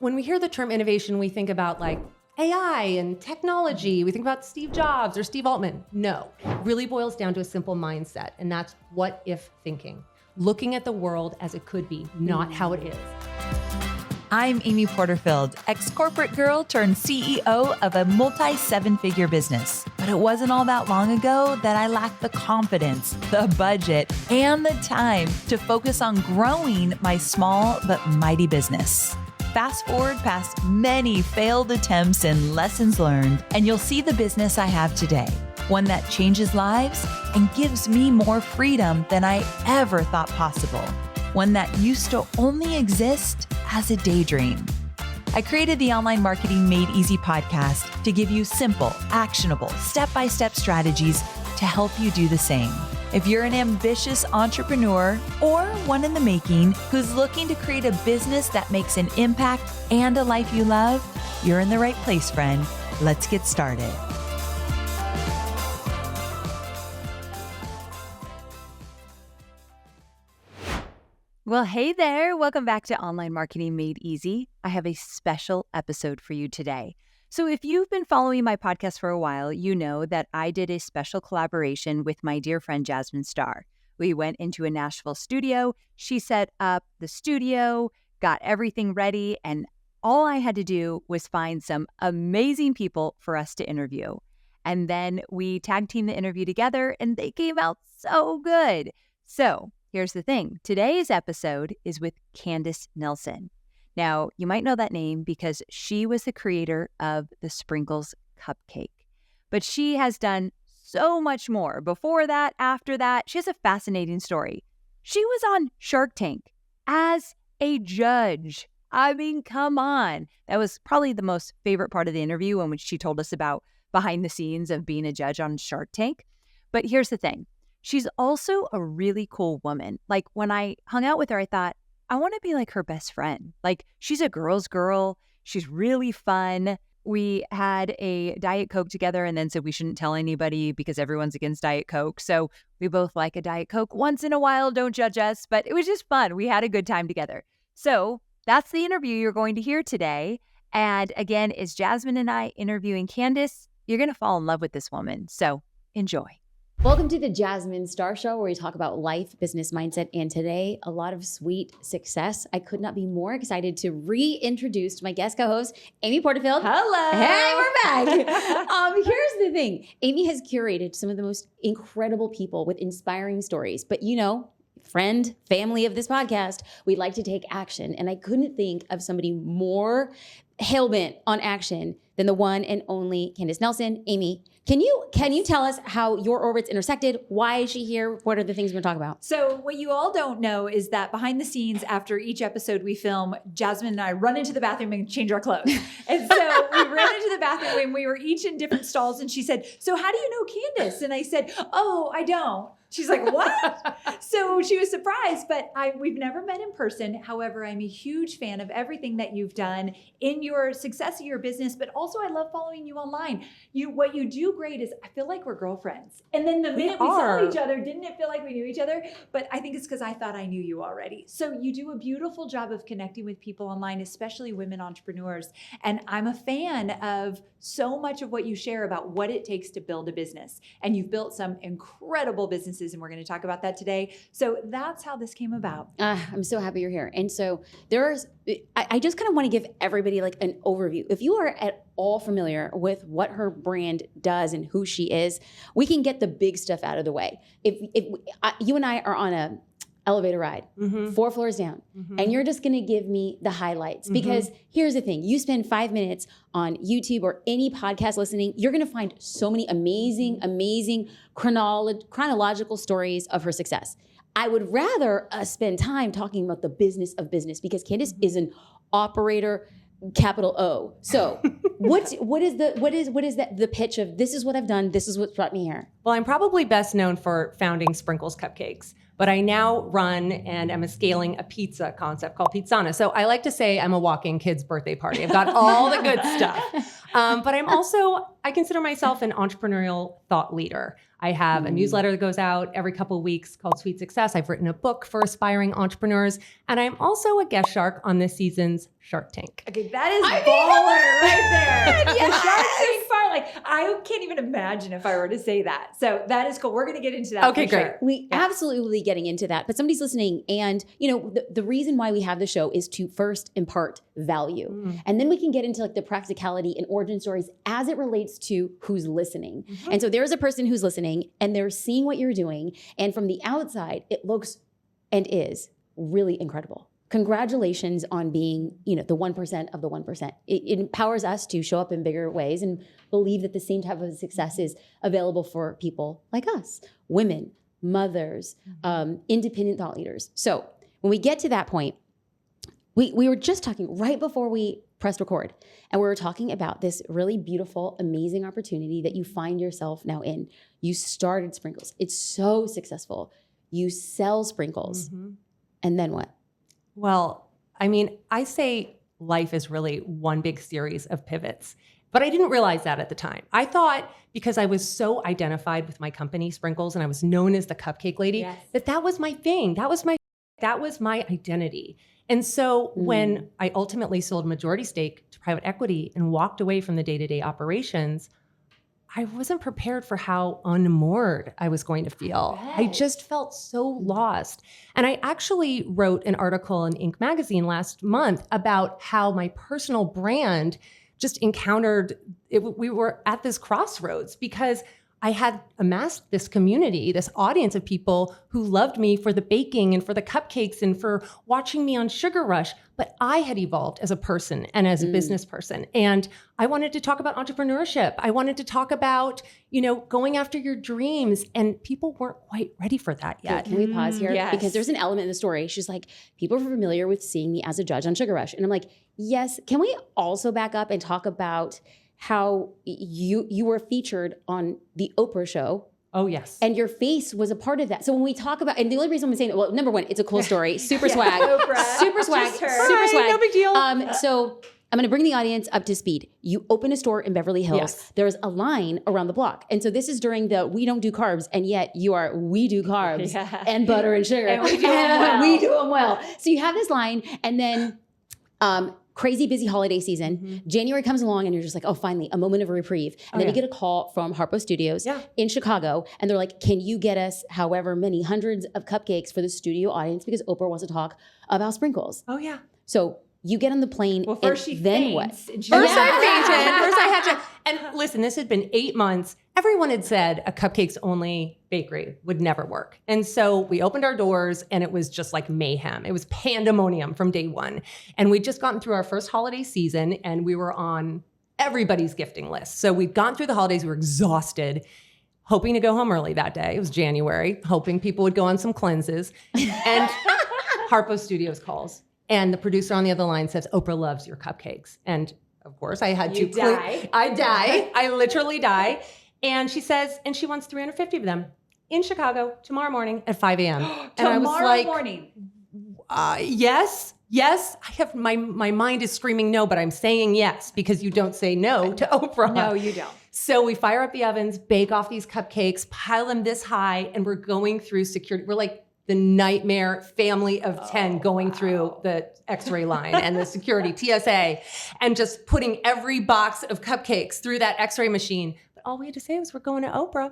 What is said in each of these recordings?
When we hear the term innovation, we think about like AI and technology. We think about Steve Jobs or Steve Altman. No, it really boils down to a simple mindset, and that's what if thinking. Looking at the world as it could be, not how it is. I'm Amy Porterfield, ex-corporate girl turned CEO of a multi-seven-figure business. But it wasn't all that long ago that I lacked the confidence, the budget, and the time to focus on growing my small but mighty business. Fast forward past many failed attempts and lessons learned, and you'll see the business I have today. One that changes lives and gives me more freedom than I ever thought possible. One that used to only exist as a daydream. I created the Online Marketing Made Easy podcast to give you simple, actionable, step-by-step strategies to help you do the same. If you're an ambitious entrepreneur or one in the making who's looking to create a business that makes an impact and a life you love, you're in the right place, friend. Let's get started. Well, hey there. Welcome back to Online Marketing Made Easy. I have a special episode for you today. So if you've been following my podcast for a while, you know that I did a special collaboration with my dear friend Jasmine Star. We went into a Nashville studio. She set up the studio, got everything ready, and all I had to do was find some amazing people for us to interview. And then we tag teamed the interview together, and they came out so good. So here's the thing. Today's episode is with Candace Nelson. Now, you might know that name because she was the creator of the Sprinkles Cupcake. But she has done so much more. Before that, after that, she has a fascinating story. She was on Shark Tank as a judge. I mean, come on. That was probably the most favorite part of the interview when she told us about behind the scenes of being a judge on Shark Tank. But here's the thing. She's also a really cool woman. Like when I hung out with her, I thought, I want to be like her best friend. Like she's a girl's girl. She's really fun. We had a Diet Coke together and then said we shouldn't tell anybody because everyone's against Diet Coke. So we both like a Diet Coke once in a while. Don't judge us. But it was just fun. We had a good time together. So that's the interview you're going to hear today. And again, is Jasmine and I interviewing Candace. You're going to fall in love with this woman. So enjoy. Welcome to the Jasmine Star Show, where we talk about life, business, mindset, and today, a lot of sweet success. I could not be more excited to reintroduce my guest co-host, Amy Porterfield. Hello. Hey, we're back. Here's the thing. Amy has curated some of the most incredible people with inspiring stories, but you know, friend, family of this podcast, we'd like to take action. And I couldn't think of somebody more hell-bent on action than the one and only Candace Nelson. Amy, can you tell us how your orbits intersected? Why is she here? What are the things we're going to talk about? So what you all don't know is that behind the scenes, after each episode we film, Jasmine and I run into the bathroom and change our clothes. And so we ran into the bathroom and we were each in different stalls. And she said, so how do you know Candace? And I said, oh, I don't. She's like, what? So she was surprised, but we've never met in person. However, I'm a huge fan of everything that you've done in your success of your business, but also I love following you online. What you do great is I feel like we're girlfriends. And then the minute we saw each other, didn't it feel like we knew each other? But I think it's because I thought I knew you already. So you do a beautiful job of connecting with people online, especially women entrepreneurs. And I'm a fan of so much of what you share about what it takes to build a business. And you've built some incredible businesses, and we're going to talk about that today. So that's how this came about. I'm so happy you're here. And so I just kind of want to give everybody like an overview. If you are at all familiar with what her brand does and who she is, we can get the big stuff out of the way. If you and I are on a elevator ride, 4 floors down, and you're just going to give me the highlights. Because here's the thing, you spend 5 minutes on YouTube or any podcast listening, you're going to find so many amazing chronological stories of her success. I would rather spend time talking about the business of business because Candace is an operator, capital O. So what is the pitch of this is what I've done, this is what brought me here? Well, I'm probably best known for founding Sprinkles Cupcakes, but I now run and am scaling a pizza concept called Pizzana. So I like to say I'm a walking kid's birthday party. I've got all the good stuff. But I consider myself an entrepreneurial thought leader. I have a newsletter that goes out every couple of weeks called Sweet Success. I've written a book for aspiring entrepreneurs. And I'm also a guest shark on this season's Shark Tank. Okay, that is baller right there. The Shark Tank part, like I can't even imagine if I were to say that. So that is cool. We're going to get into that. Okay, for great. Sure. We absolutely will be getting into that, but somebody's listening, and the reason why we have the show is to first impart value, and then we can get into like the practicality and origin stories as it relates to who's listening. And so there's a person who's listening, and they're seeing what you're doing, and from the outside, it looks and is really incredible. Congratulations on being, the 1% of the 1%. It empowers us to show up in bigger ways and believe that the same type of success is available for people like us, women, mothers, independent thought leaders. So when we get to that point, we were just talking right before we pressed record, and we were talking about this really beautiful, amazing opportunity that you find yourself now in. You started Sprinkles. It's so successful. You sell Sprinkles. And then what? Well, I mean, I say life is really one big series of pivots, but I didn't realize that at the time. I thought because I was so identified with my company, Sprinkles, and I was known as the cupcake lady, that was my thing. That was my identity. And so when I ultimately sold majority stake to private equity and walked away from the day-to-day operations, I wasn't prepared for how unmoored I was going to feel. I just felt so lost. And I actually wrote an article in Inc. magazine last month about how my personal brand just encountered, we were at this crossroads because I had amassed this community, this audience of people who loved me for the baking and for the cupcakes and for watching me on Sugar Rush. But I had evolved as a person and as a business person. And I wanted to talk about entrepreneurship. I wanted to talk about, going after your dreams. And people weren't quite ready for that yet. Can we pause here? Yes. Because there's an element in the story. She's like, people are familiar with seeing me as a judge on Sugar Rush. And I'm like, yes. Can we also back up and talk about how you were featured on the Oprah show? Oh, yes. And your face was a part of that. So when we talk about, and the only reason I'm saying, well, number one, it's a cool story. Super swag. Oprah. Super swag. Just her. Super swag. No big deal. So I'm going to bring the audience up to speed. You open a store in Beverly Hills. Yes. There's a line around the block. And so this is during the we don't do carbs, and yet we do carbs and butter and sugar. And we do them well. We do them well. So you have this line, and then crazy busy holiday season. January comes along and you're just like, oh, finally, a moment of reprieve. And then you get a call from Harpo Studios in Chicago. And they're like, can you get us however many hundreds of cupcakes for the studio audience? Because Oprah wants to talk about Sprinkles. Oh, yeah. So you get on the plane. Well, first and she then faints. what? And she First I fainted. First I had to. And listen, this had been 8 months. Everyone had said a cupcakes only bakery would never work. And so we opened our doors and it was just like mayhem. It was pandemonium from day one. And we'd just gotten through our first holiday season and we were on everybody's gifting list. So we'd gone through the holidays. We were exhausted, hoping to go home early that day. It was January, hoping people would go on some cleanses. And Harpo Studios calls. And the producer on the other line says, Oprah loves your cupcakes. And of course, I had to. I die. I literally die. And she says, and she wants 350 of them in Chicago tomorrow morning at 5 a.m. And I was like, morning. Yes. I have my mind is screaming no, but I'm saying yes because you don't say no to Oprah. No, you don't. So we fire up the ovens, bake off these cupcakes, pile them this high, and we're going through security. We're like the nightmare family of 10 going through the X-ray line and the security TSA and just putting every box of cupcakes through that X-ray machine. But all we had to say was we're going to Oprah.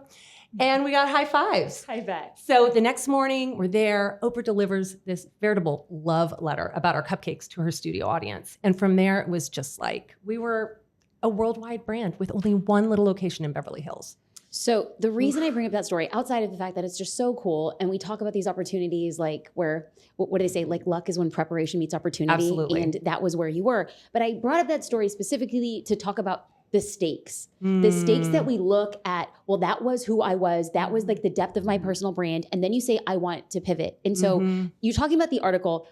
And we got high fives. I bet. So the next morning we're there. Oprah delivers this veritable love letter about our cupcakes to her studio audience. And from there, it was just like we were a worldwide brand with only one little location in Beverly Hills. So the reason I bring up that story, outside of the fact that it's just so cool, and we talk about these opportunities like where, what do they say? Like luck is when preparation meets opportunity. Absolutely. And that was where you were. But I brought up that story specifically to talk about the stakes. The stakes that we look at, well, that was who I was. That was like the depth of my personal brand. And then you say, I want to pivot. And so you're talking about the article.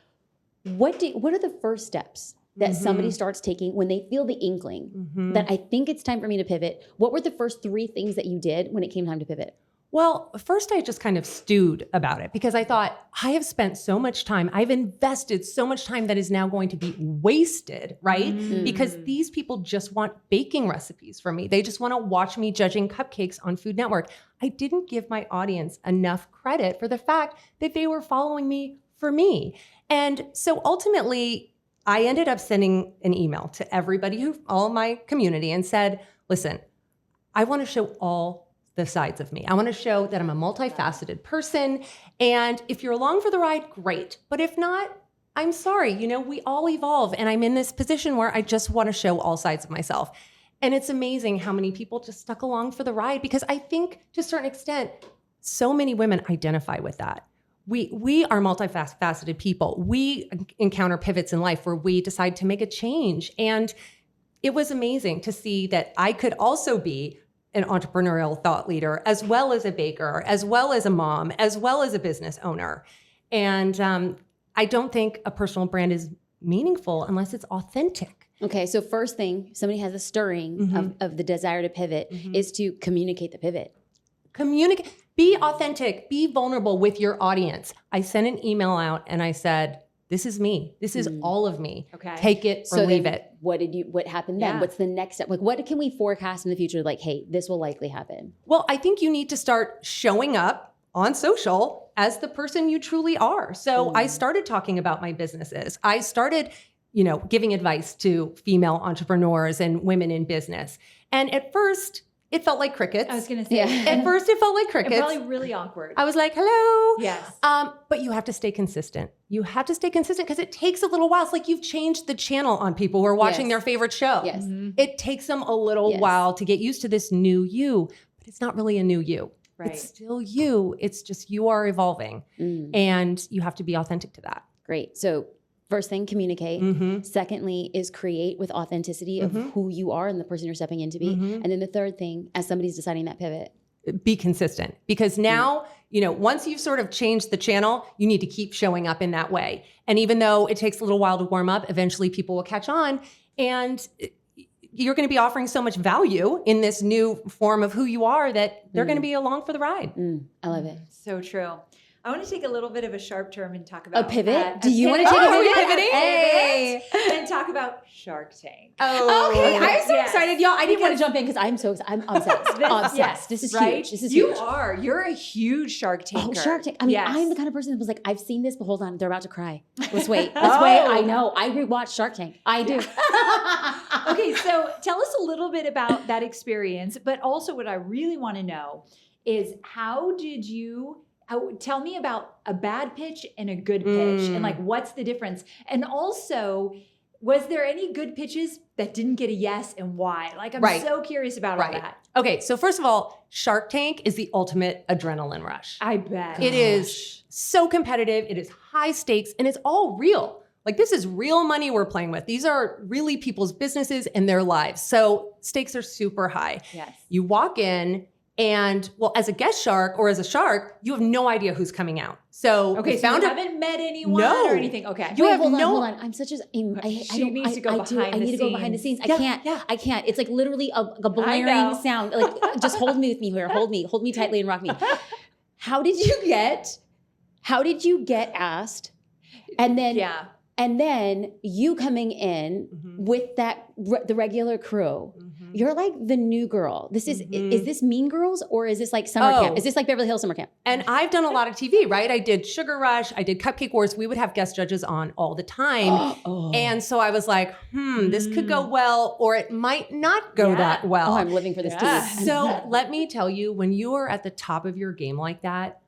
What are the first steps that somebody starts taking when they feel the inkling that I think it's time for me to pivot? What were the first 3 things that you did when it came time to pivot? Well, first I just kind of stewed about it because I thought, I have spent so much time, I've invested so much time that is now going to be wasted, right? Because these people just want baking recipes from me. They just want to watch me judging cupcakes on Food Network. I didn't give my audience enough credit for the fact that they were following me for me. And so ultimately, I ended up sending an email to everybody, all my community, and said, listen, I want to show all the sides of me. I want to show that I'm a multifaceted person. And if you're along for the ride, great. But if not, I'm sorry. We all evolve. And I'm in this position where I just want to show all sides of myself. And it's amazing how many people just stuck along for the ride, because I think to a certain extent, so many women identify with that. We are multifaceted people. We encounter pivots in life where we decide to make a change. And it was amazing to see that I could also be an entrepreneurial thought leader, as well as a baker, as well as a mom, as well as a business owner. And I don't think a personal brand is meaningful unless it's authentic. Okay, so first thing, somebody has a stirring of the desire to pivot is to communicate the pivot. Communicate, be authentic, be vulnerable with your audience. I sent an email out and I said, this is me. This is all of me. Okay. Take it or leave it. What happened then? Yeah. What's the next step? Like, what can we forecast in the future? Like, hey, this will likely happen. Well, I think you need to start showing up on social as the person you truly are. So I started talking about my businesses. I started, giving advice to female entrepreneurs and women in business. And at first, it felt like crickets. I was going to say. Yeah. At first, it felt like crickets. And probably really awkward. I was like, hello. Yes. But you have to stay consistent. You have to stay consistent because it takes a little while. It's like you've changed the channel on people who are watching their favorite show. Yes. It takes them a little while to get used to this new you, but it's not really a new you. Right. It's still you. It's just you are evolving and you have to be authentic to that. Great. So first thing, communicate. Secondly is create with authenticity of who you are and the person you're stepping in to be. And then the third thing, as somebody's deciding that pivot, be consistent, because now, once you've sort of changed the channel, you need to keep showing up in that way. And even though it takes a little while to warm up, eventually people will catch on, and you're going to be offering so much value in this new form of who you are that they're going to be along for the ride. I love it. So true. I want to take a little bit of a sharp term and talk about A pivot? that. Do you want to take a pivot? Hey. And talk about Shark Tank. Oh, Okay, I'm so Yes. excited, y'all. I didn't want to jump in because I'm obsessed. Obsessed. Yes, This is right? huge. This is You huge. are. You're a huge Shark Tanker. Oh, Shark Tank. I mean, Yes. I'm the kind of person that was like, I've seen this, but hold on, they're about to cry. Let's wait. Let's wait. I know. I rewatched Shark Tank. I do. Okay, so tell us a little bit about that experience, but also what I really want to know is tell me about a bad pitch and a good pitch and like what's the difference? And also, was there any good pitches that didn't get a yes and why? Like, I'm so curious about all that. Okay, so first of all, Shark Tank is the ultimate adrenaline rush. I bet. It is so competitive, it is high stakes, and it's all real. Like, this is real money we're playing with. These are really people's businesses and their lives. So stakes are super high. Yes. You walk in and, well, as a guest shark or as a shark, you have no idea who's coming out. So Okay, so you haven't met anyone No. or anything? Okay. You have hold no- on. I'm such a. She needs to go I behind the need to go behind the scenes. Yeah, I can't. yeah. I can't. It's like literally a blaring know. sound. Like, just hold me with me here. Hold me tightly and rock me. How did you get asked? And then Yeah. And then you coming in with the regular crew, you're like the new girl. This is this Mean Girls or is this like summer camp? Is this like Beverly Hills summer camp? And I've done a lot of TV, right? I did Sugar Rush, I did Cupcake Wars. We would have guest judges on all the time. And so I was like, this could go well, or it might not go that well. Oh, I'm living for this tea. So let me tell you, when you are at the top of your game like that,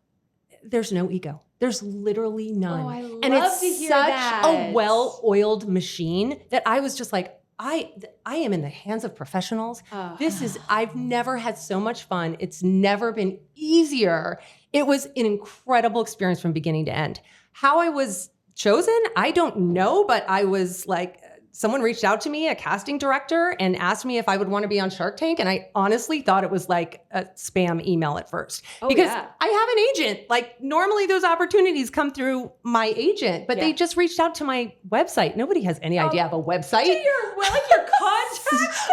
there's no ego. There's literally none. Oh, I and love it's to hear such that. a well-oiled machine that I was just like, I am in the hands of professionals. I've never had so much fun. It's never been easier. It was an incredible experience from beginning to end. How I was chosen, I don't know, but I was like someone reached out to me, a casting director, and asked me if I would want to be on Shark Tank. And I honestly thought it was like a spam email at first because I have an agent. Like normally those opportunities come through my agent, but they just reached out to my website. Nobody has any idea I have a website. Your contact.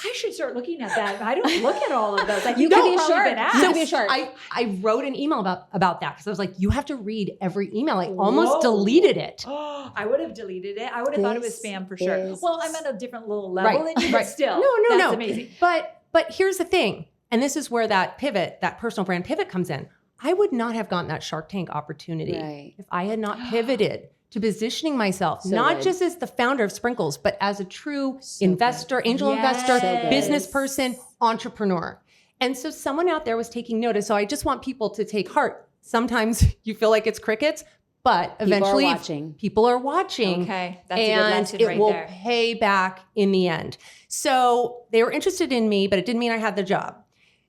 I should start looking at that. I don't look at all of those. Like, you could be a shark. You could be a shark. I wrote an email about that because I was like, you have to read every email. I almost deleted it. I would have deleted it. I would have thought it was spam for sure. Well, I'm at a different little level than you, but still. No. That's amazing. But here's the thing. And this is where that pivot, that personal brand pivot comes in. I would not have gotten that Shark Tank opportunity if I had not pivoted to positioning myself, not just as the founder of Sprinkles, but as a true investor, angel investor, business person, entrepreneur. And so someone out there was taking notice. So I just want people to take heart. Sometimes you feel like it's crickets, but eventually people are watching. Okay, that's a good lesson it will pay back in the end. So they were interested in me, but it didn't mean I had the job.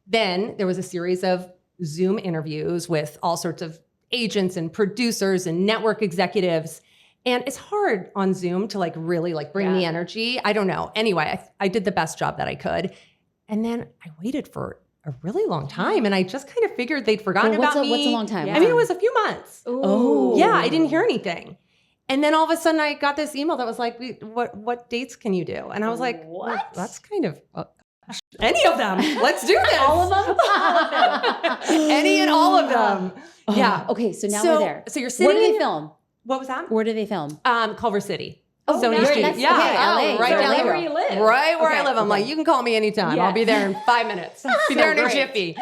Then there was a series of Zoom interviews with all sorts of agents and producers and network executives. And it's hard on Zoom to like really like bring the energy. I don't know. Anyway, I did the best job that I could. And then I waited for a really long time. And I just kind of figured they'd forgotten about me. What's a long time? I mean, it was a few months. Oh. Yeah, I didn't hear anything. And then all of a sudden I got this email that was like, what dates can you do? And I was like, what? Well, that's kind of... any of them. Let's do this. All of them? Any and all of them. Oh, yeah. Okay, so now we're there. So you're sitting. Where do they film? What was that? Where do they film? Culver City. Oh, Sony Street. LA. Right down LA where you live. Right where I live. I'm like, you can call me anytime. I'll be there in 5 minutes. Be there in a jiffy.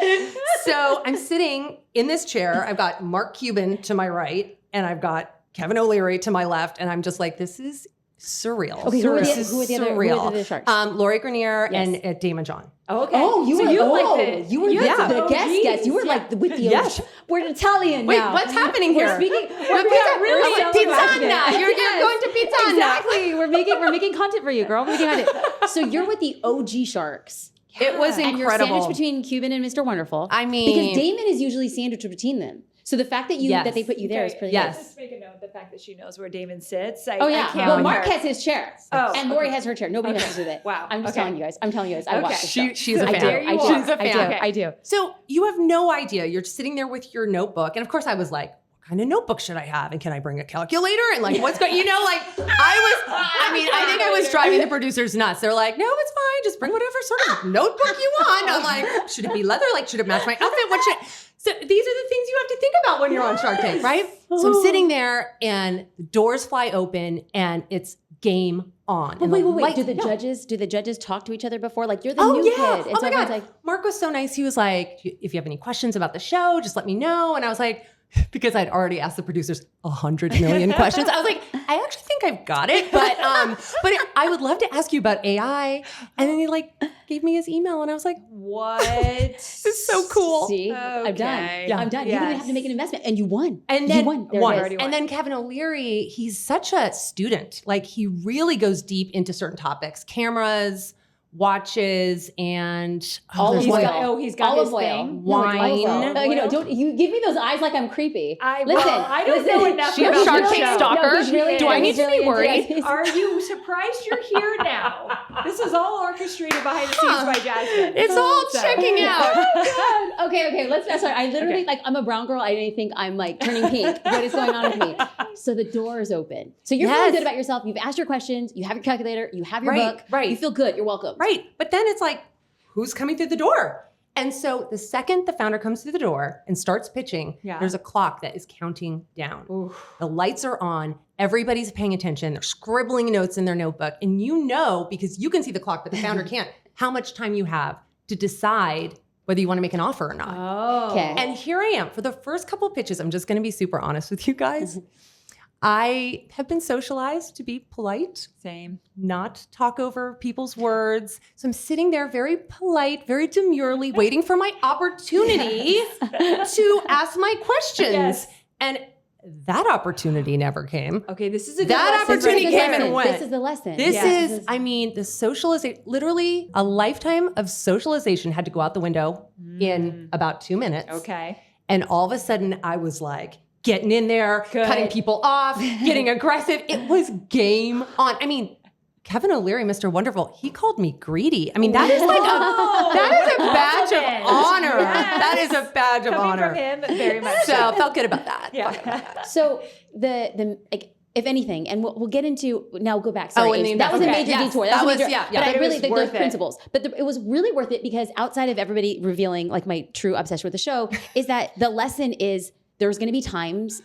So I'm sitting in this chair. I've got Mark Cuban to my right, and I've got Kevin O'Leary to my left, and I'm just like, this is surreal. Okay, who are the surreal. other sharks? Lori Grenier and Damon John. Oh, okay. Oh, you were the guest. You were like with the we're Italian Wait, now. what's happening here? We're speaking. Pizzana. You're going to Pizzana. Exactly. We're making content for you, girl. We're making content. So you're with the OG sharks. It was incredible. And you're sandwiched between Cuban and Mr. Wonderful. I mean, because Damon is usually sandwiched between them. So the fact that that they put you there is pretty good. Just make a note the fact that she knows where Damon sits. Well, Mark has his chair. And Lori has her chair. Nobody messes with it. Wow. I'm just telling you guys. I watch this show. She's a fan. She's a fan. I do. So you have no idea. You're sitting there with your notebook. And of course I was like, what kind of notebook should I have? And can I bring a calculator? And like, what's going, I think I was driving the producers nuts. They're like, no, it's fine. Just bring whatever sort of notebook you want. I'm like, should it be leather? Like, should it match my outfit? So these are the things you have to think about when you're on Shark Tank, right? So I'm sitting there and the doors fly open and it's game on. But wait. Do the judges talk to each other before? Like, you're the new kid. And so my God. Mark was so nice. He was like, if you have any questions about the show, just let me know. And I was like, because I'd already asked the producers 100 million questions. I was like, I actually think I've got it, but I would love to ask you about AI. And then he gave me his email, and I was like, what? This is so cool. See, okay. I'm done. Yeah, I'm done. Yes. You didn't have to make an investment, and you won. And then you won. And then Kevin O'Leary, he's such a student. Like, he really goes deep into certain topics, cameras, watches, and olive oil. He's got olive his oil, thing. Wine. Don't you give me those eyes like I'm creepy. I don't know enough. She's a Shark Tank stalker. Do I need to be worried? Are you surprised you're here now? This is all orchestrated behind the scenes by Jasmine. It's all checking out. Oh God. Okay. Let's fast forward. I literally I'm a brown girl. I didn't think I'm turning pink. What is going on with me? So the door is open. So you're feeling good about yourself. You've asked your questions. You have your calculator. You have your book. Right. You feel good. You're welcome. Right. But then it's like, who's coming through the door? And so the second the founder comes through the door and starts pitching, there's a clock that is counting down. Oof. The lights are on. Everybody's paying attention. They're scribbling notes in their notebook. And because you can see the clock, but the founder can't, how much time you have to decide whether you want to make an offer or not. Oh. Okay. And here I am. For the first couple of pitches, I'm just going to be super honest with you guys. I have been socialized to be polite. Same. Not talk over people's words. So I'm sitting there very polite, very demurely, waiting for my opportunity to ask my questions. Yes. And that opportunity never came. Okay, this is a good That lesson. opportunity came and went. This is the lesson. The socialization, literally a lifetime of socialization had to go out the window in about 2 minutes. Okay. And all of a sudden I was like, getting in there, Good. cutting people off, getting aggressive. It was game on. I mean, Kevin O'Leary, Mr. Wonderful, he called me greedy. I mean, that is like that is a badge of honor. Yes. That is a badge of Coming honor. from him, very much So I felt good about that. Yeah. So the like, if anything, and we'll get into now. Go back. Sorry, and Ames. the that was a okay, major yes, detour. that was a was- major, yeah, But yeah. I But it really was the worth it. principles. But it was really worth it because outside of everybody revealing like my true obsession with the show, is that the lesson is there's going to be times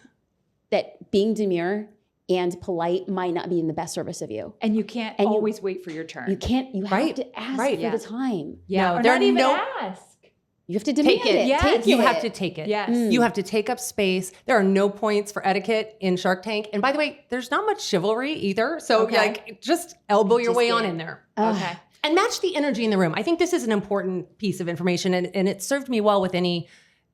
that being demure and polite might not be in the best service of you. And you can't And you- always wait for your turn. You can't. You have Right, to ask right. for Yeah. the time. yeah. No, or there not are even no- ask. You have to demand Take it. Yes. Take You it. have to take it. Yes. Mm. You have to take up space. There are no points for etiquette in Shark Tank. And by the way, there's not much chivalry either. So Okay. like just elbow your Just way get on it. in there. Ugh. Okay. And match the energy in the room. I think this is an important piece of information and it served me well with any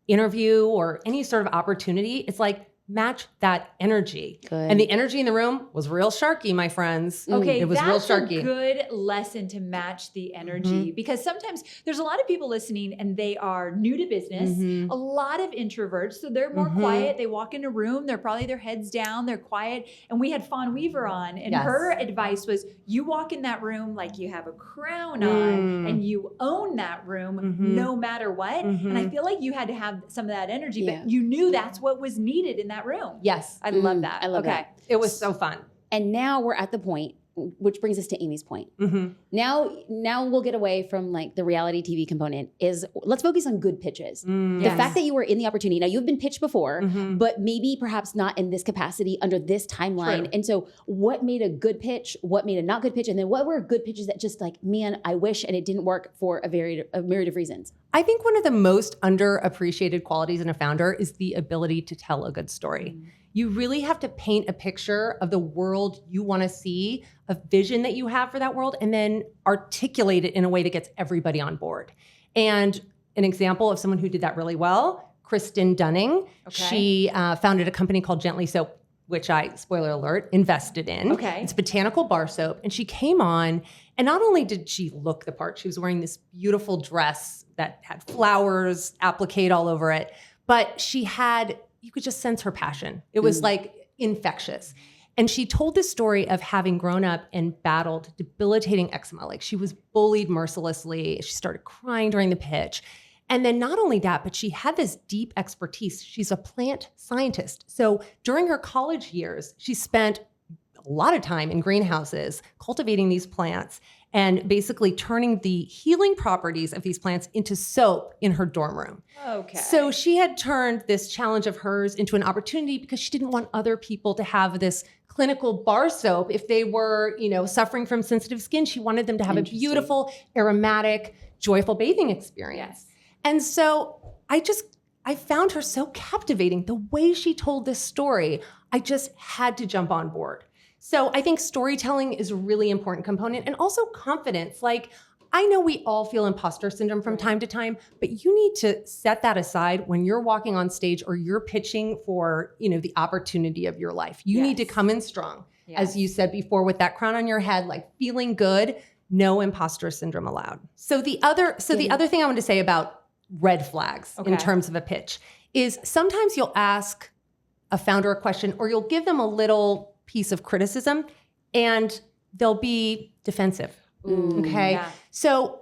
interview or any sort of opportunity. It's like match that energy. Good. And the energy in the room was real sharky, my friends. Okay, It was that's real a sharky. good lesson to match the energy because sometimes there's a lot of people listening and they are new to business, Mhm. a lot of introverts, so they're more Mhm. quiet. They walk in a room, they're probably their heads down, they're quiet. And we had Fawn Weaver on, and Yes. her advice was you walk in that room like you have a crown on Mm. and you own that room Mhm. no matter what. And I Mhm. feel like you had to have some of that energy, Yeah. but you knew that's what was needed in that room. Yes. I love Mm, that. I love okay. that. It was so fun. And now we're at the point, which brings us to Amy's point. Mhm. Now we'll get away from like the reality TV component. Is let's focus on good pitches. Mm. The fact that you were in the opportunity. Now you've been pitched before, Mhm. but maybe perhaps not in this capacity under this timeline. True. And so, what made a good pitch? What made a not good pitch? And then what were good pitches that just like, man, I wish and it didn't work for a myriad of reasons. I think one of the most underappreciated qualities in a founder is the ability to tell a good story. You really have to paint a picture of the world you want to see, a vision that you have for that world, and then articulate it in a way that gets everybody on board. And an example of someone who did that really well, Kristen Dunning. Okay. She founded a company called Gently Soap, which I, spoiler alert, invested in. Okay. It's botanical bar soap. And she came on, and not only did she look the part, she was wearing this beautiful dress that had flowers, applique all over it, but she had, you could just sense her passion. It was like infectious. And she told this story of having grown up and battled debilitating eczema. Like she was bullied mercilessly. She started crying during the pitch. And then not only that, but she had this deep expertise. She's a plant scientist. So during her college years, she spent a lot of time in greenhouses cultivating these plants and basically turning the healing properties of these plants into soap in her dorm room. Okay. So she had turned this challenge of hers into an opportunity because she didn't want other people to have this clinical bar soap if they were, suffering from sensitive skin. She wanted them to have a Interesting. beautiful, aromatic, joyful bathing experience. Yes. And so I found her so captivating. The way she told this story, I just had to jump on board. So I think storytelling is a really important component, and also confidence. Like, I know we all feel imposter syndrome from time to time, but you need to set that aside when you're walking on stage or you're pitching for, the opportunity of your life. You need to Yes. come in strong. Yes. As you said before, with that crown on your head, like feeling good, no imposter syndrome allowed. So the other thing I want to say about red flags in Okay. terms of a pitch is sometimes you'll ask a founder a question or you'll give them a little piece of criticism and they'll be defensive. Okay. Yeah. So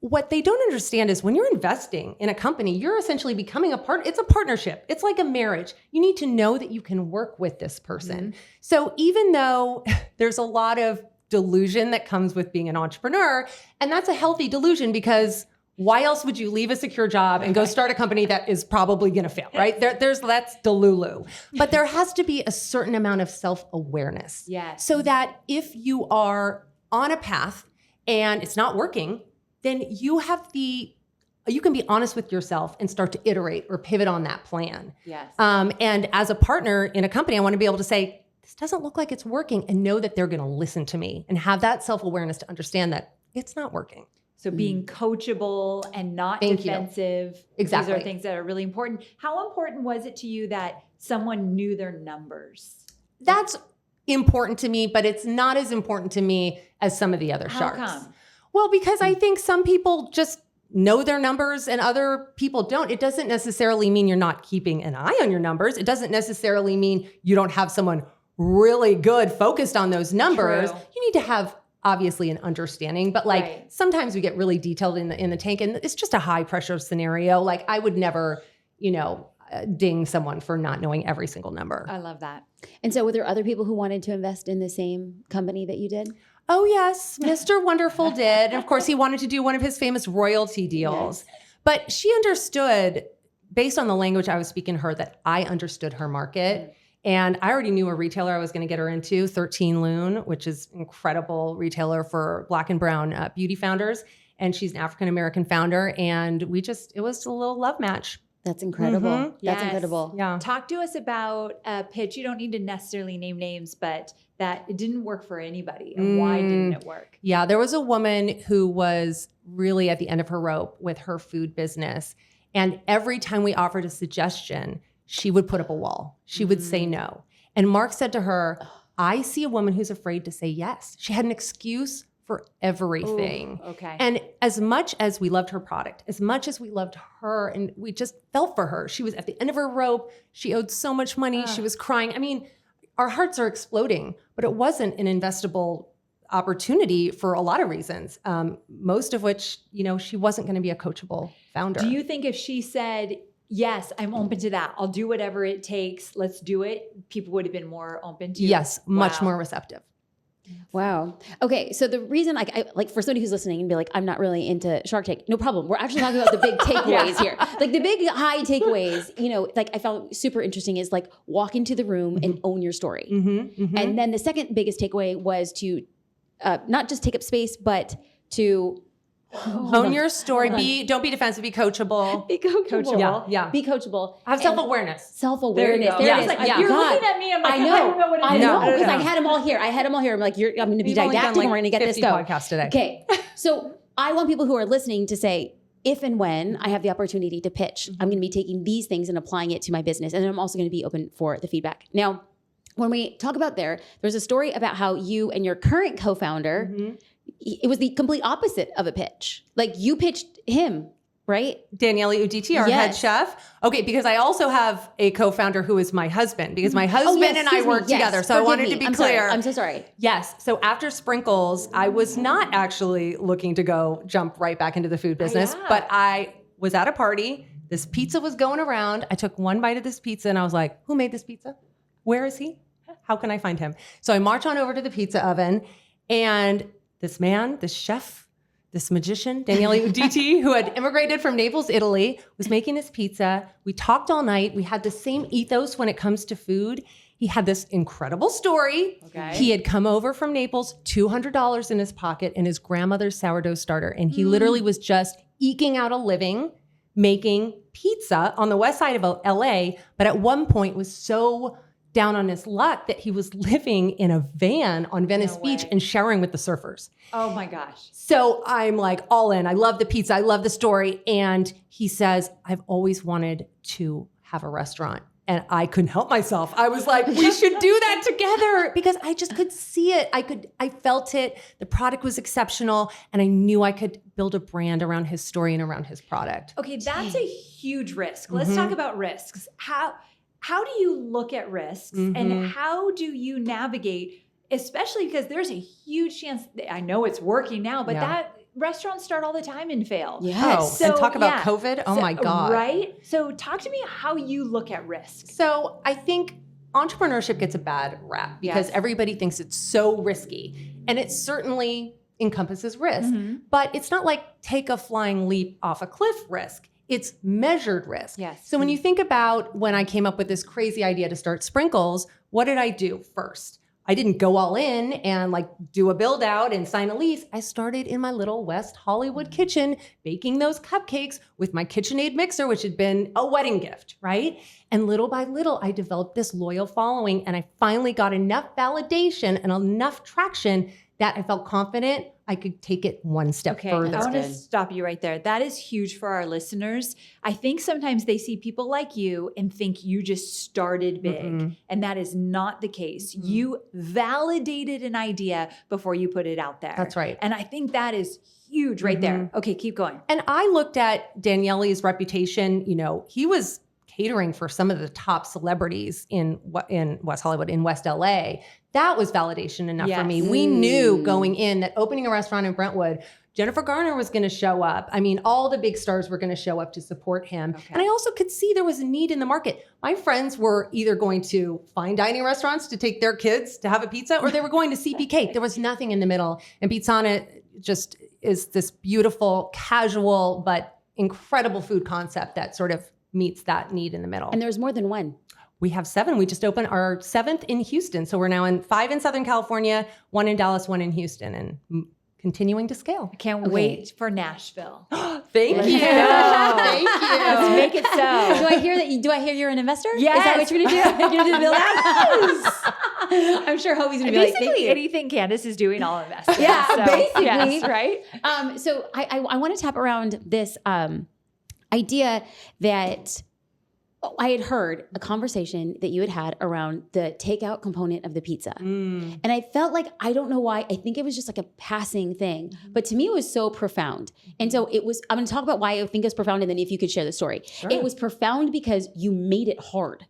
what they don't understand is when you're investing in a company, you're essentially becoming a partner. It's a partnership. It's like a marriage. You need to know that you can work with this person. So even though there's a lot of delusion that comes with being an entrepreneur, and that's a healthy delusion because why else would you leave a secure job and go start a company that is probably going to fail, right? That's delulu. But there has to be a certain amount of self-awareness. Yes. So that if you are on a path and it's not working, then you can be honest with yourself and start to iterate or pivot on that plan. Yes. And as a partner in a company, I want to be able to say, this doesn't look like it's working, and know that they're going to listen to me and have that self-awareness to understand that it's not working. So being coachable and not Thank you. defensive. Exactly. These are things that are really important. How important was it to you that someone knew their numbers? That's important to me, but it's not as important to me as some of the other How sharks. come? Well, because I think some people just know their numbers and other people don't, it doesn't necessarily mean you're not keeping an eye on your numbers. It doesn't necessarily mean you don't have someone really good focused on those numbers. True. You need to have obviously an understanding, but like Right. sometimes we get really detailed in the tank, and it's just a high pressure scenario. Like I would never, ding someone for not knowing every single number. I love that. And so were there other people who wanted to invest in the same company that you did? Oh, yes. Mr. Wonderful did. And of course, he wanted to do one of his famous royalty deals. Yes. But she understood, based on the language I was speaking to her, that I understood her market. And I already knew a retailer I was going to get her into, 13 Loon, which is an incredible retailer for Black and brown beauty founders. And she's an African-American founder. And it was a little love match. That's incredible. Mhm. That's Yes. incredible. Yeah. Talk to us about a pitch. You don't need to necessarily name names, but that it didn't work for anybody. And why didn't it work? Yeah, there was a woman who was really at the end of her rope with her food business. And every time we offered a suggestion, she would put up a wall. She would say no. And Mark said to her, I see a woman who's afraid to say yes. She had an excuse for everything. Ooh, okay. And as much as we loved her product, as much as we loved her, and we just felt for her, she was at the end of her rope. She owed so much money. She was crying. I mean, our hearts are exploding, but it wasn't an investable opportunity for a lot of reasons, most of which, she wasn't going to be a coachable founder. Do you think if she said, yes, I'm open to that, I'll do whatever it takes, let's do it, people would have been more open to it? Yes, much Wow. more receptive. Wow. Okay. So the reason, like for somebody who's listening and be like, I'm not really into Shark Tank, no problem. We're actually talking about the big takeaways here. Like the big high takeaways, like I found super interesting is like walk into the room and own your story. And then the second biggest takeaway was to not just take up space, but to Own your story. Don't be defensive. Be coachable. be coachable. Yeah. Be coachable. Have self-awareness. Self-awareness. There you go. There it is. It's like, Yeah. you're God. looking at me. I'm like, I know. I don't know what it I is. know. No, no, Because no. I had them all here. I'm like, I'm going to be We've only done, didactic and we're going to get this 50 going. podcasts today. Okay. So I want people who are listening to say, if and when I have the opportunity to pitch, I'm going to be taking these things and applying it to my business. And then I'm also going to be open for the feedback. Now, when we talk about there's a story about how you and your current co-founder, it was the complete opposite of a pitch. Like you pitched him, right? Daniele Uditi, our head Yes. chef. Okay, because I also have a co-founder who is my husband, because my husband yes, and I excuse me. work Yes. together. So I Forgive wanted me. to be I'm clear. Sorry. I'm so sorry. Yes. So after Sprinkles, I was not actually looking to go jump right back into the food business, Yeah. but I was at a party. This pizza was going around. I took one bite of this pizza and I was like, who made this pizza? Where is he? How can I find him? So I march on over to the pizza oven, and this man, this chef, this magician, Daniele Uditi, who had immigrated from Naples, Italy, was making his pizza. We talked all night. We had the same ethos when it comes to food. He had this incredible story. Okay. He had come over from Naples, $200 in his pocket and his grandmother's sourdough starter. And he literally was just eking out a living, making pizza on the west side of LA, but at one point was so down on his luck that he was living in a van on Venice No Beach way. and showering with the surfers. Oh my gosh. So I'm like all in. I love the pizza. I love the story. And he says, I've always wanted to have a restaurant. And I couldn't help myself. I was like, we should do that together, because I just could see it. I felt it. The product was exceptional. And I knew I could build a brand around his story and around his product. Okay, that's a huge risk. Let's talk about risks. How do you look at risks and how do you navigate, especially because there's a huge chance, I know it's working now, but that restaurants start all the time and fail. Yes. Oh, and talk about COVID. Oh my God. Right? So talk to me how you look at risks. So I think entrepreneurship gets a bad rap because Yes. everybody thinks it's so risky, and it certainly encompasses risk, but it's not like take a flying leap off a cliff risk. It's measured risk. Yes. So when you think about when I came up with this crazy idea to start Sprinkles, what did I do first? I didn't go all in and like do a build out and sign a lease. I started in my little West Hollywood kitchen baking those cupcakes with my KitchenAid mixer, which had been a wedding gift, right? And little by little, I developed this loyal following, and I finally got enough validation and enough traction that I felt confident I could take it one step Okay, further. I want to good. stop you right there. That is huge for our listeners. I think sometimes they see people like you and think you just started big, Mm-mm. and that is not the case. Mm-mm. You validated an idea before you put it out there. That's right. And I think that is huge right there. Okay, keep going. And I looked at Daniele's reputation. You know, he was catering for some of the top celebrities in West Hollywood, in West LA. That was validation enough for me. Yes. We knew going in that opening a restaurant in Brentwood, Jennifer Garner was going to show up. I mean, all the big stars were going to show up to support him. Okay. And I also could see there was a need in the market. My friends were either going to fine dining restaurants to take their kids to have a pizza, or they were going to CPK. There was nothing in the middle. And Pizzana just is this beautiful, casual, but incredible food concept that sort of meets that need in the middle. And there's more than one. We have 7. We just opened our 7th in Houston. So we're now in 5 in Southern California, 1 in Dallas, 1 in Houston, and continuing to scale. I can't wait for Nashville. Thank Let's you. go. Thank you. Let's make it so. Do I hear you're an investor? Yes. Is that what you're going to do? You're going to do the build out? I'm sure Hobie's going to be like, thank Basically, you. anything Candace is doing, I'll invest in. Yeah, So, basically. yes, right? So I want to tap around this idea that I had heard a conversation that you had around the takeout component of the pizza. Mm. And I felt like, I don't know why, I think it was just like a passing thing, but to me it was so profound. And so I'm going to talk about why I think it's profound, and then if you could share the story. Sure. It was profound because you made it hard.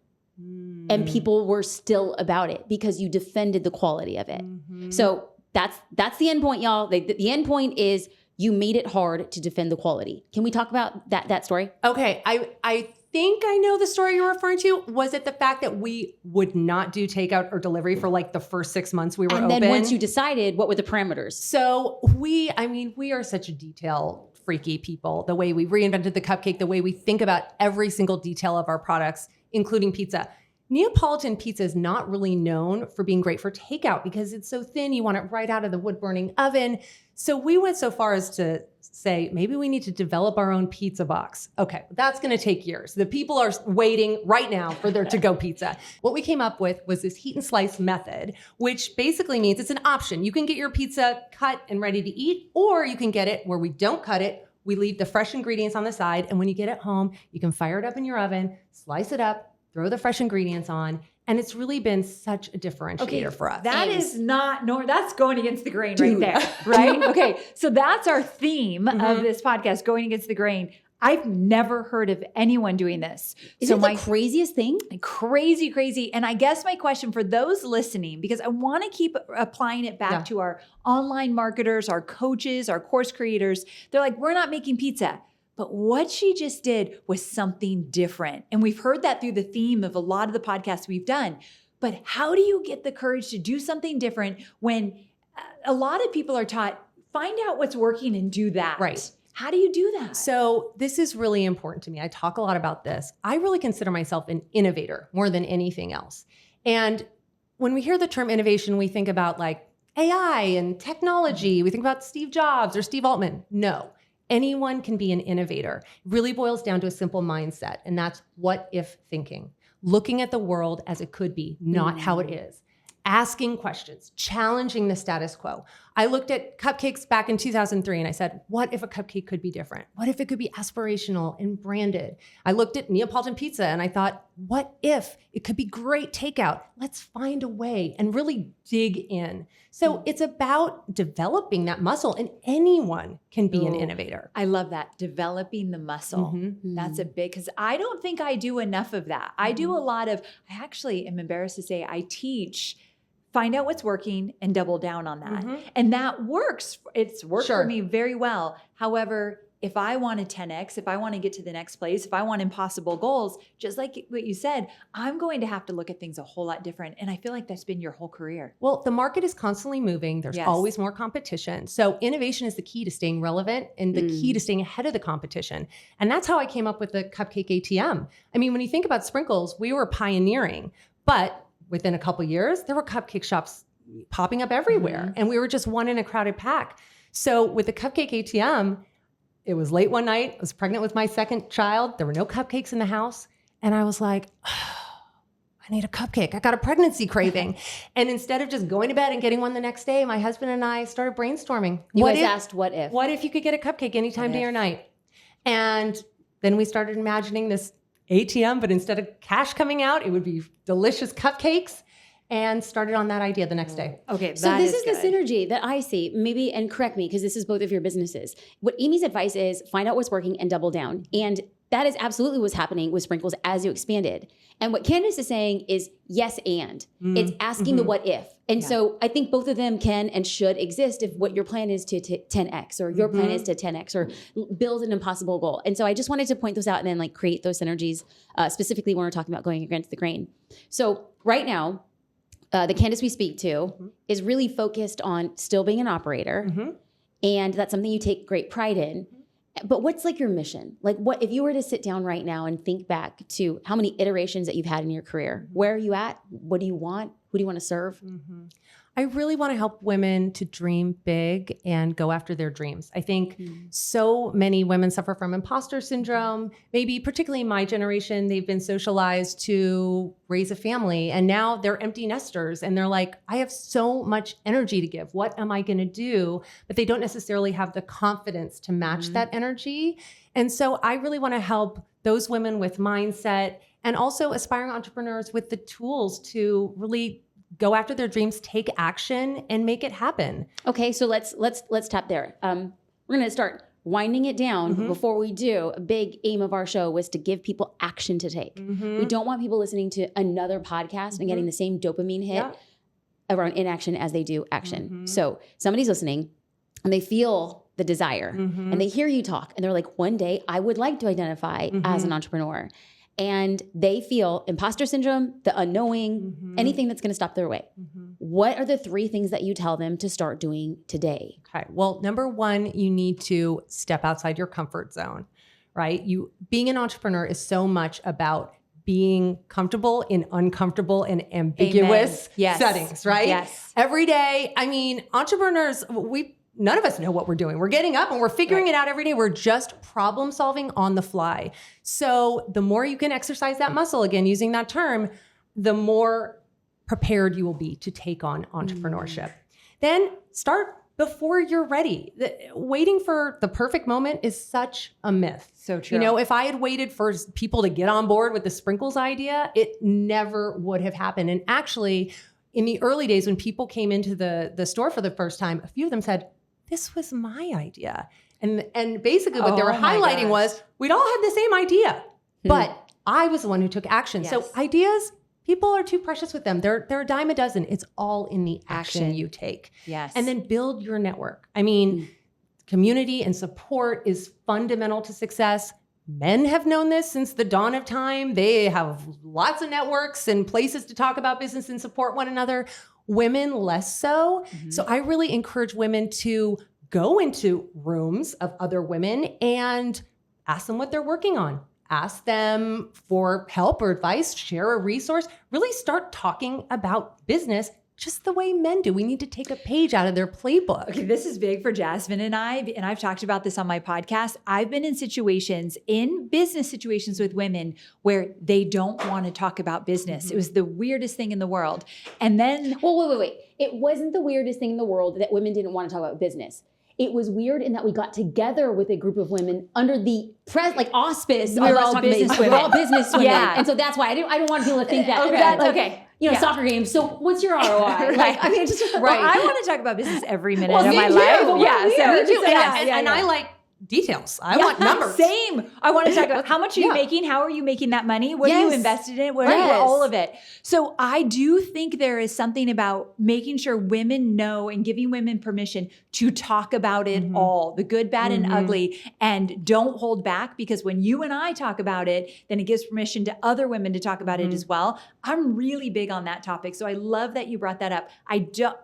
And people were still about it because you defended the quality of it. Mhm. So that's the end point, y'all. The end point is you made it hard to defend the quality. Can we talk about that story? Okay, I think I know the story you're referring to. Was it the fact that we would not do takeout or delivery for like the first 6 months we were And open? then once you decided, what were the parameters? So we are such a detail freaky people. The way we reinvented the cupcake, the way we think about every single detail of our products, including pizza. Neapolitan pizza is not really known for being great for takeout because it's so thin. You want it right out of the wood burning oven. So we went so far as to say, maybe we need to develop our own pizza box. Okay, that's going to take years. The people are waiting right now for their to-go pizza. What we came up with was this heat and slice method, which basically means it's an option. You can get your pizza cut and ready to eat, or you can get it where we don't cut it. We leave the fresh ingredients on the side, and when you get it home, you can fire it up in your oven, slice it up, throw the fresh ingredients on, and it's really been such a differentiator for us. That is not, that's going against the grain Dude. right there, right? Okay, so that's our theme of this podcast, going against the grain. I've never heard of anyone doing this. Isn't it the craziest thing? Crazy. And I guess my question for those listening, because I want to keep applying it back to our online marketers, our coaches, our course creators. They're like, we're not making pizza. But what she just did was something different. And we've heard that through the theme of a lot of the podcasts we've done. But how do you get the courage to do something different when a lot of people are taught, find out what's working and do that? Right. How do you do that? So this is really important to me. I talk a lot about this. I really consider myself an innovator more than anything else. And when we hear the term innovation, we think about like AI and technology. We think about Steve Jobs or Steve Altman. No. Anyone can be an innovator. It really boils down to a simple mindset, and that's what if thinking. Looking at the world as it could be, not how it is. Asking questions, challenging the status quo. I looked at cupcakes back in 2003 and I said, what if a cupcake could be different? What if it could be aspirational and branded? I looked at Neapolitan pizza and I thought, what if it could be great takeout? Let's find a way and really dig in. So it's about developing that muscle, and anyone can be an innovator. I love that. Developing the muscle. Mhm. That's a big, because I don't think I do enough of that. I do a lot of, I actually am embarrassed to say, I teach, find out what's working and double down on that. And that works. It's worked for me very well. However, if I want a 10X, if I want to get to the next place, if I want impossible goals, just like what you said, I'm going to have to look at things a whole lot different. And I feel like that's been your whole career. Well, the market is constantly moving. There's always more competition. So innovation is the key to staying relevant and the key to staying ahead of the competition. And that's how I came up with the cupcake ATM. I mean, when you think about Sprinkles, we were pioneering, but within a couple years, there were cupcake shops popping up everywhere. And we were just one in a crowded pack. So with the cupcake ATM, it was late one night. I was pregnant with my second child. There were no cupcakes in the house. And I was like, I need a cupcake. I got a pregnancy craving. And instead of just going to bed and getting one the next day, my husband and I started brainstorming. You guys asked what if? What if you could get a cupcake anytime, day or night? And then we started imagining this ATM, but instead of cash coming out, it would be delicious cupcakes, and started on that idea the next day. Okay, so this is the synergy that I see. Maybe, and correct me, because this is both of your businesses. What Amy's advice is, find out what's working and double down. And that is absolutely what's happening with Sprinkles as you expanded. And what Candace is saying is yes, and it's asking the what if. And so I think both of them can and should exist if what your plan is to 10x, or your plan is to 10x, or build an impossible goal. And so I just wanted to point those out and then like create those synergies, specifically when we're talking about going against the grain. So right now, the Candace we speak to is really focused on still being an operator. And that's something you take great pride in. But what's like your mission? Like, what if you were to sit down right now and think back to how many iterations that you've had in your career? Where are you at? What do you want? Who do you want to serve? I really want to help women to dream big and go after their dreams. I think so many women suffer from imposter syndrome. Maybe particularly my generation, they've been socialized to raise a family, and now they're empty nesters and they're like, I have so much energy to give. What am I going to do? But they don't necessarily have the confidence to match that energy. And so I really want to help those women with mindset, and also aspiring entrepreneurs with the tools to really go after their dreams, take action, and make it happen. Okay, so let's tap there. We're going to start winding it down. Before we do, a big aim of our show was to give people action to take. We don't want people listening to another podcast and getting the same dopamine hit around inaction as they do action. So somebody's listening and they feel the desire and they hear you talk and they're like, one day I would like to identify as an entrepreneur. And they feel imposter syndrome, the unknowing, anything that's going to stop their way. What are the 3 things that you tell them to start doing today? Okay. Well, number 1, you need to step outside your comfort zone, right? Being an entrepreneur is so much about being comfortable in uncomfortable and ambiguous settings, right? Yes. Every day. I mean, entrepreneurs, none of us know what we're doing. We're getting up and we're figuring it out every day. We're just problem solving on the fly. So the more you can exercise that muscle, again, using that term, the more prepared you will be to take on entrepreneurship. Then start before you're ready. Waiting for the perfect moment is such a myth. So true. You know, if I had waited for people to get on board with the Sprinkles idea, it never would have happened. And actually, in the early days when people came into the store for the first time, a few of them said, this was my idea. And basically what they were highlighting was, we'd all had the same idea, but I was the one who took action. So ideas, people are too precious with them. They're a dime a dozen. It's all in the action you take. Yes. And then build your network. I mean, community and support is fundamental to success. Men have known this since the dawn of time. They have lots of networks and places to talk about business and support one another. Women less so. So I really encourage women to go into rooms of other women and ask them what they're working on. Ask them for help or advice, share a resource, really start talking about business just the way men do. We need to take a page out of their playbook. Okay, this is big for Jasmine and I, and I've talked about this on my podcast. I've been in business situations with women where they don't want to talk about business. It was the weirdest thing in the world. And then... Wait. It wasn't the weirdest thing in the world that women didn't want to talk about business. It was weird in that we got together with a group of women under the auspice of us talking about we're all business women. Yeah. And so that's why I don't want people to think that. Okay. Soccer games. So what's your ROI? Right. I mean, just Well, I want to talk about business every minute of me my too, life. but And I like details. I want numbers. Same. I want to talk about how much are you making? How are you making that money? What are you invested in? What are all of it? So I do think there is something about making sure women know and giving women permission to talk about it all, the good, bad, and ugly, and don't hold back, because when you and I talk about it, then it gives permission to other women to talk about it as well. I'm really big on that topic. So I love that you brought that up.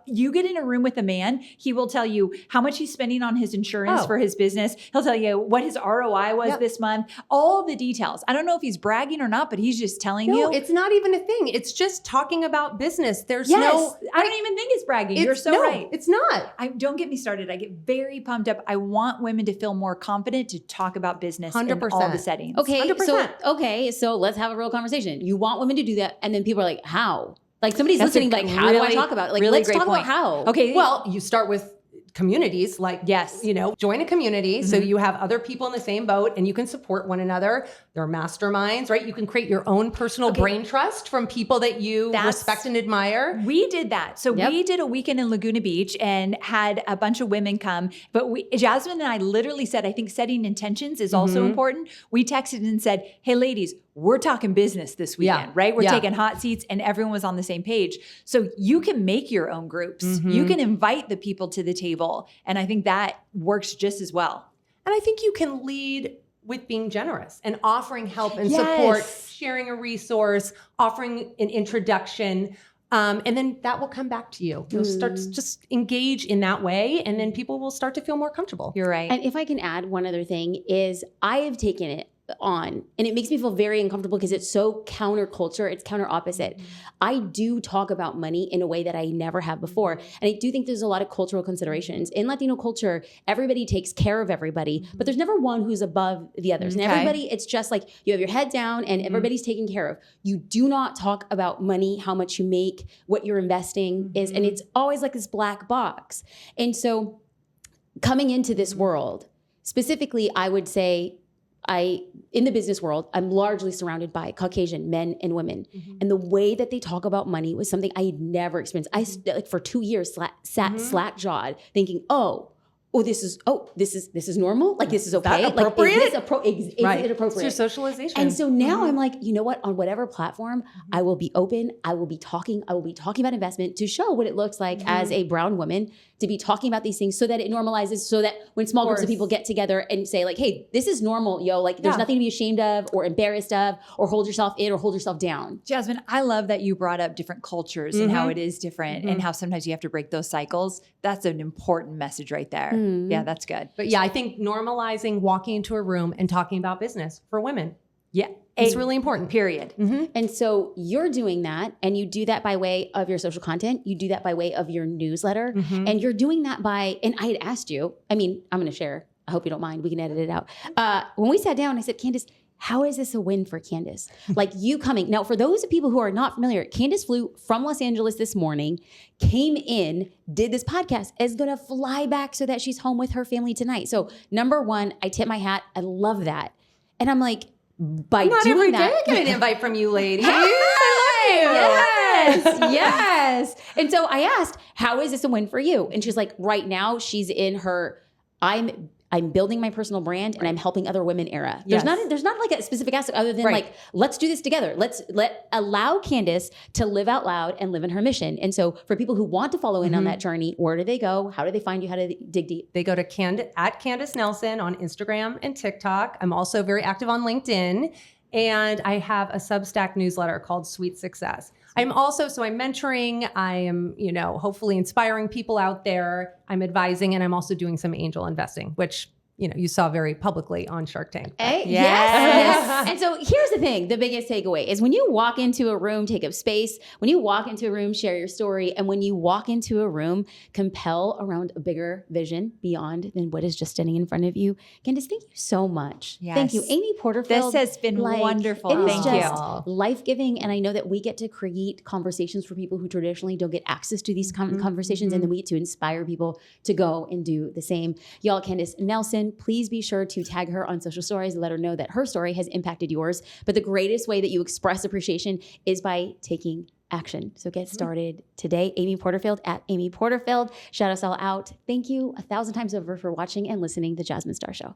You get in a room with a man, he will tell you how much he's spending on his insurance for his business. He'll tell you what his ROI was this month, all the details. I don't know if he's bragging or not, but he's just telling you. No, it's not even a thing. It's just talking about business. There's I don't even think it's bragging. You're so right. It's not. Don't get me started. I get very pumped up. I want women to feel more confident to talk about business 100%. In all the settings. Okay, 100%. so let's have a real conversation. You want women to do that, and then people are like, how? Like somebody's listening, like, how do I talk about it? Like, let's talk about how. Okay, well, you start with communities, like, join a community. So you have other people in the same boat and you can support one another. There are masterminds, right? You can create your own personal brain trust from people that you respect and admire. We did that. So we did a weekend in Laguna Beach and had a bunch of women come, but Jasmine and I literally said, I think setting intentions is also important. We texted and said, hey ladies, we're talking business this weekend, right? We're taking hot seats and everyone was on the same page. So you can make your own groups. You can invite the people to the table. And I think that works just as well. And I think you can lead with being generous and offering help and support, sharing a resource, offering an introduction. And then that will come back to you. You'll start to just engage in that way. And then people will start to feel more comfortable. You're right. And if I can add one other thing is I have taken it on and it makes me feel very uncomfortable because it's so counterculture, it's counter opposite. I do talk about money in a way that I never have before. And I do think there's a lot of cultural considerations. In Latino culture, everybody takes care of everybody, but there's never one who's above the others. And everybody, it's just like you have your head down and everybody's taken care of. You do not talk about money, how much you make, what you're investing is, and it's always like this black box. And so coming into this world, specifically, I would say in the business world, I'm largely surrounded by Caucasian men and women. And the way that they talk about money was something I had never experienced. I like for 2 years sat slack-jawed thinking, this is normal? Like this is okay? That appropriate? Like is it appropriate? It's your socialization. And so now I'm like, you know what? On whatever platform, I will be open. I will be talking about investment to show what it looks like as a brown woman to be talking about these things so that it normalizes, so that when small groups of people get together and say like, hey, this is normal, yo, like there's nothing to be ashamed of or embarrassed of or hold yourself in or hold yourself down. Jasmine, I love that you brought up different cultures and how it is different and how sometimes you have to break those cycles. That's an important message right there. Yeah, that's good. But yeah, I think normalizing walking into a room and talking about business for women. Yeah. It's really important. Period. And so you're doing that, and you do that by way of your social content. You do that by way of your newsletter, and you're doing that and I had asked you, I mean, I'm going to share. I hope you don't mind. We can edit it out. When we sat down, I said, Candace, how is this a win for Candace? Like you coming. Now, for those people who are not familiar, Candace flew from Los Angeles this morning, came in, did this podcast, is going to fly back so that she's home with her family tonight. So number one, I tip my hat. I love that. And I'm like, by not doing every that, day I get an invite from you, ladies. Yes. And so I asked, how is this a win for you? And she's like, right now she's in her, I'm building my personal brand and I'm helping other women era. There's not like a specific aspect other than like, let's do this together. Let's allow Candace to live out loud and live in her mission. And so for people who want to follow in on that journey, where do they go? How do they find you? How do they dig deep? They go to @Candace Nelson on Instagram and TikTok. I'm also very active on LinkedIn. And I have a Substack newsletter called Sweet Success. I'm mentoring. I am, hopefully inspiring people out there. I'm advising, and I'm also doing some angel investing, which, you saw very publicly on Shark Tank. Yes. And so here's the thing. The biggest takeaway is when you walk into a room, take up space. When you walk into a room, share your story. And when you walk into a room, compel around a bigger vision beyond than what is just standing in front of you. Candace, thank you so much. Yes. Thank you. Amy Porterfield. This has been wonderful. It is Thank just life-giving. And I know that we get to create conversations for people who traditionally don't get access to these conversations. And then we get to inspire people to go and do the same. Y'all, Candace Nelson, please be sure to tag her on social stories and let her know that her story has impacted yours. But the greatest way that you express appreciation is by taking action. So get started today. Amy Porterfield @Amy Porterfield. Shout us all out. Thank you 1,000 times over for watching and listening to The Jasmine Star Show.